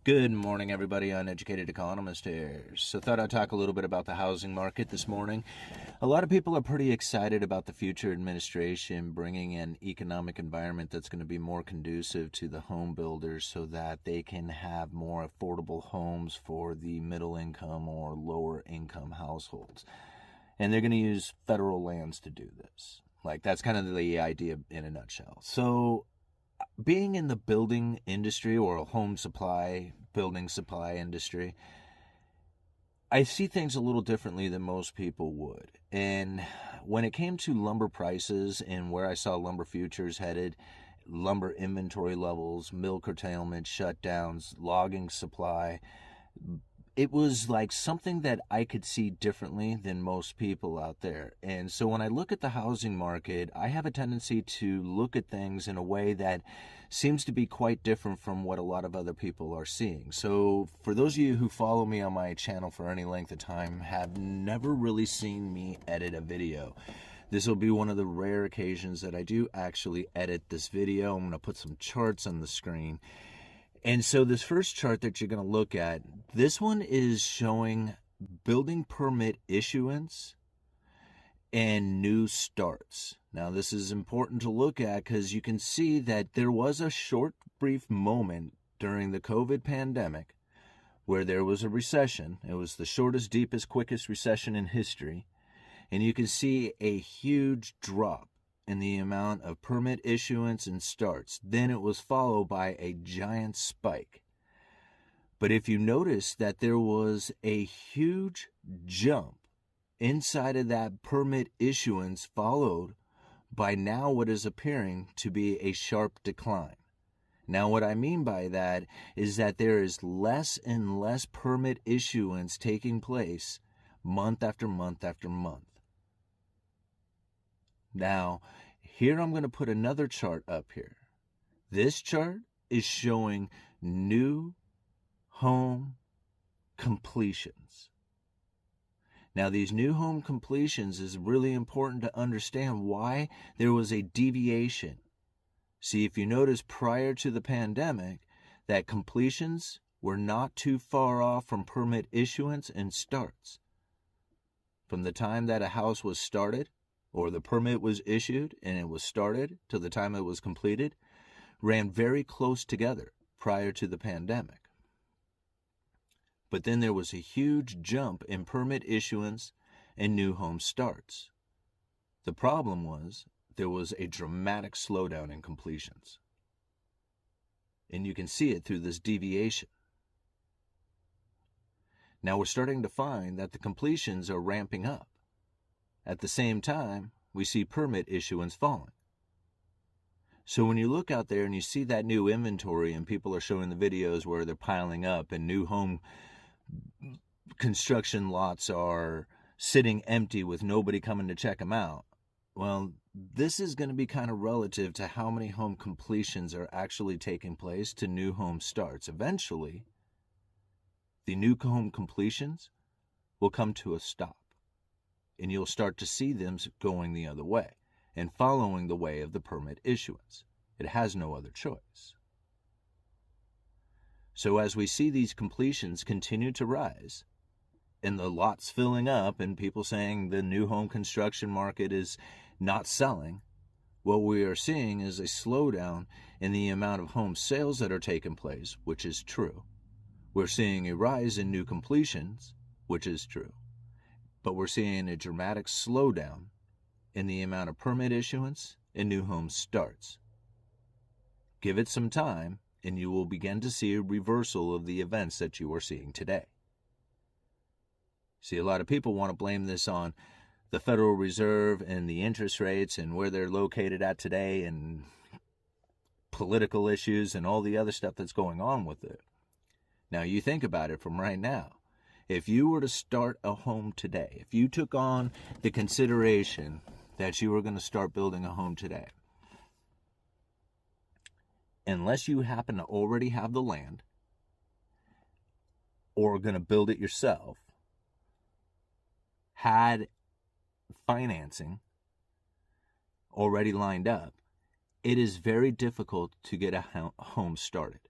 Good morning, everybody. Uneducated Economist here. So thought I'd talk a little bit about the housing market this morning. A lot of people are pretty excited about the future administration bringing an economic environment that's going to be more conducive to the home builders so that they can have more affordable homes for the middle income or lower income households. And they're going to use federal lands to do this. That's kind of the idea in a nutshell. So being in the building industry or a building supply industry, I see things a little differently than most people would. And when it came to lumber prices and where I saw lumber futures headed, lumber inventory levels, mill curtailment, shutdowns, logging supply, it was like something that I could see differently than most people out there. And so when I look at the housing market, I have a tendency to look at things in a way that seems to be quite different from what a lot of other people are seeing. So for those of you who follow me on my channel for any length of time, have never really seen me edit a video. This will be one of the rare occasions that I do actually edit this video. I'm going to put some charts on the screen. And so this first chart that you're going to look at, this one is showing building permit issuance and new starts. Now, this is important to look at because you can see that there was a short, brief moment during the COVID pandemic where there was a recession. It was the shortest, deepest, quickest recession in history. And you can see a huge drop in the amount of permit issuance and starts. Then it was followed by a giant spike. But if you notice that there was a huge jump inside of that permit issuance, followed by now what is appearing to be a sharp decline. Now, what I mean by that is that there is less and less permit issuance taking place month after month after month. Now, here I'm going to put another chart up here. This chart is showing new home completions. Now, these new home completions is really important to understand why there was a deviation. See, if you notice prior to the pandemic, that completions were not too far off from permit issuance and starts. From the time that a house was started, or the permit was issued and it was started to the time it was completed, ran very close together prior to the pandemic. But then there was a huge jump in permit issuance and new home starts. The problem was there was a dramatic slowdown in completions. And you can see it through this deviation. Now we're starting to find that the completions are ramping up. At the same time, we see permit issuance falling. So when you look out there and you see that new inventory and people are showing the videos where they're piling up and new home construction lots are sitting empty with nobody coming to check them out, well, this is going to be kind of relative to how many home completions are actually taking place to new home starts. Eventually, the new home completions will come to a stop. And you'll start to see them going the other way and following the way of the permit issuance. It has no other choice. So as we see these completions continue to rise and the lots filling up and people saying the new home construction market is not selling, what we are seeing is a slowdown in the amount of home sales that are taking place, which is true. We're seeing a rise in new completions, which is true. But we're seeing a dramatic slowdown in the amount of permit issuance and new home starts. Give it some time, and you will begin to see a reversal of the events that you are seeing today. See, a lot of people want to blame this on the Federal Reserve and the interest rates and where they're located at today and political issues and all the other stuff that's going on with it. Now, you think about it from right now. If you were to start a home today, if you took on the consideration that you were going to start building a home today, unless you happen to already have the land or are going to build it yourself, had financing already lined up, it is very difficult to get a home started.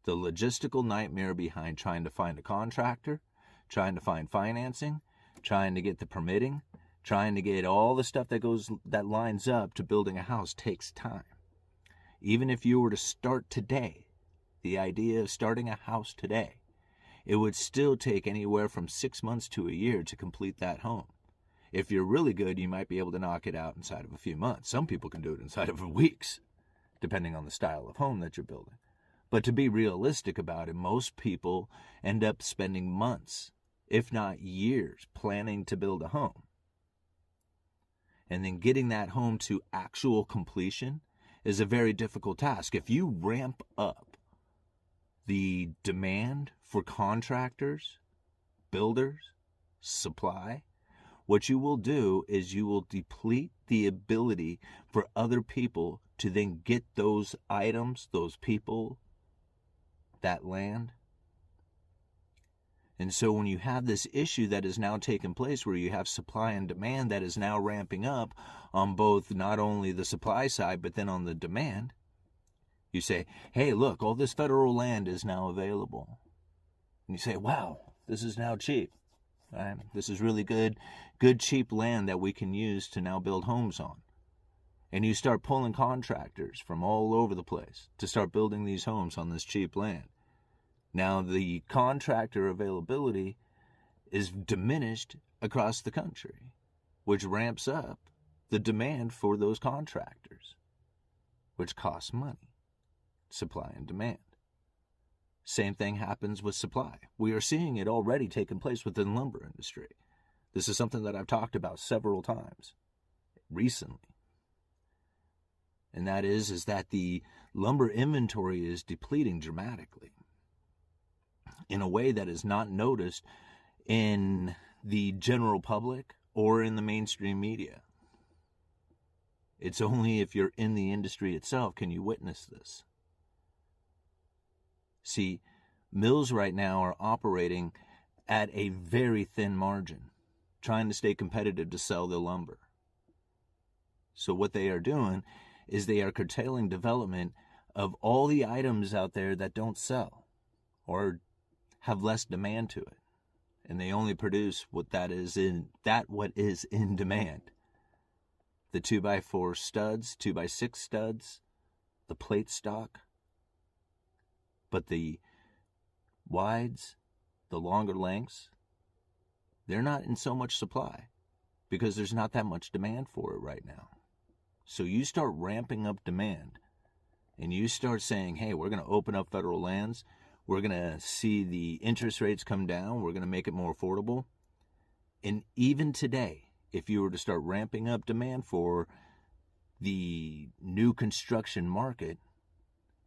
The logistical nightmare behind trying to find a contractor, trying to find financing, trying to get the permitting, trying to get all the stuff that lines up to building a house takes time. Even if you were to start today, the idea of starting a house today, it would still take anywhere from 6 months to a year to complete that home. If you're really good, you might be able to knock it out inside of a few months. Some people can do it inside of weeks, depending on the style of home that you're building. But to be realistic about it, most people end up spending months, if not years, planning to build a home. And then getting that home to actual completion is a very difficult task. If you ramp up the demand for contractors, builders, supply, what you will do is you will deplete the ability for other people to then get those items, those people, that land. And so when you have this issue that is now taking place where you have supply and demand that is now ramping up on both not only the supply side but then on the demand, you say, hey, look, all this federal land is now available. And you say, wow, this is now cheap. Right? This is really good, cheap land that we can use to now build homes on. And you start pulling contractors from all over the place to start building these homes on this cheap land. Now, the contractor availability is diminished across the country, which ramps up the demand for those contractors, which costs money, supply and demand. Same thing happens with supply. We are seeing it already taking place within the lumber industry. This is something that I've talked about several times recently. And that is that the lumber inventory is depleting dramatically in a way that is not noticed in the general public or in the mainstream media. It's only if you're in the industry itself can you witness this. See, mills right now are operating at a very thin margin, trying to stay competitive to sell their lumber. So what they are doing is they are curtailing development of all the items out there that don't sell or have less demand to it. And they only produce what is in demand. The 2x4 studs, 2x6 studs, the plate stock. But the wides, the longer lengths, they're not in so much supply because there's not that much demand for it right now. So you start ramping up demand and you start saying, hey, we're going to open up federal lands. We're going to see the interest rates come down. We're going to make it more affordable. And even today, if you were to start ramping up demand for the new construction market,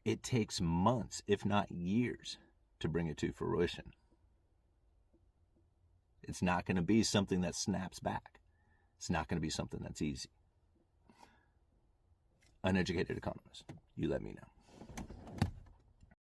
it takes months, if not years, to bring it to fruition. It's not going to be something that snaps back. It's not going to be something that's easy. Uneducated Economist. You let me know.